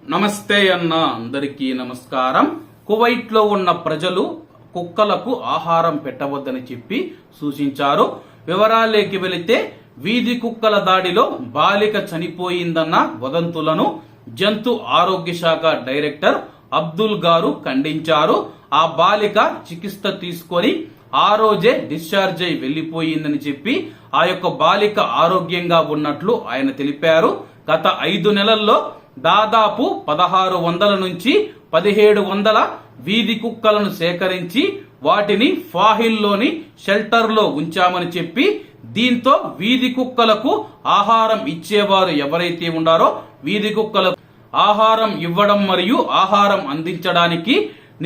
నమస్తే అన్న అందరికీ నమస్కారం. కువైట్ లో ఉన్న ప్రజలు కుక్కలకు ఆహారం పెట్టవద్దని చెప్పి సూచించారు. వివరాల్లోకి వెళితే వీధి కుక్కల దాడిలో బాలిక చనిపోయిందన్న వదంతులను జంతు ఆరోగ్య శాఖ డైరెక్టర్ అబ్దుల్ గారు ఖండించారు. ఆ బాలిక చికిత్స తీసుకొని ఆ రోజే డిశ్చార్జ్ అయి వెళ్లిపోయిందని చెప్పి ఆ యొక్క బాలిక ఆరోగ్యంగా ఉన్నట్లు ఆయన తెలిపారు. గత 5 నెలల్లో దాదాపు 1600 నుంచి 1700 వీధి కుక్కలను సేకరించి వాటిని ఫాహిల్లోని షెల్టర్లో ఉంచామని చెప్పి, దీంతో వీధి కుక్కలకు ఆహారం ఇచ్చేవారు ఎవరైతే ఉన్నారో వీధి కుక్కలకు ఆహారం ఇవ్వడం మరియు ఆహారం అందించడానికి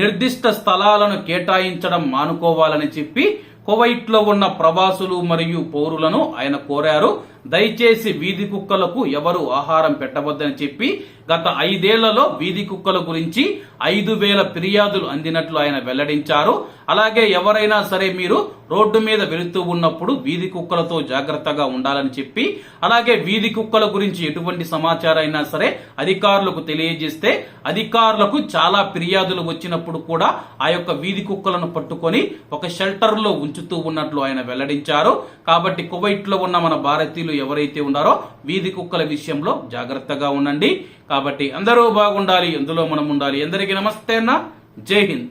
నిర్దిష్ట స్థలాలను కేటాయించడం మానుకోవాలని చెప్పి కువైట్ లో ఉన్న ప్రవాసులు మరియు పౌరులను ఆయన కోరారు. దయచేసి వీధి కుక్కలకు ఎవరు ఆహారం పెట్టవద్దని చెప్పి గత 5 ఏళ్లలో వీధి కుక్కల గురించి 5000 ఫిర్యాదులు అందినట్లు ఆయన వెల్లడించారు. అలాగే ఎవరైనా సరే మీరు రోడ్డు మీద వెళుతూ ఉన్నప్పుడు వీధి కుక్కలతో జాగ్రత్తగా ఉండాలని చెప్పి, అలాగే వీధి కుక్కల గురించి ఎటువంటి సమాచారం అయినా సరే అధికారులకు తెలియజేస్తే అధికారులకు చాలా ఫిర్యాదులు వచ్చినప్పుడు కూడా ఆ యొక్క వీధి కుక్కలను పట్టుకొని ఒక షెల్టర్ లో ఉంచుతూ ఉన్నట్లు ఆయన వెల్లడించారు. కాబట్టి కువైట్ లో ఉన్న మన భారతీయులు ఎవరైతే ఉన్నారో వీధి కుక్కల విషయంలో జాగ్రత్తగా ఉండండి. కాబట్టి అందరూ బాగుండాలి, అందులో మనం ఉండాలి. అందరికీ నమస్తే అన్న, జై హింద్.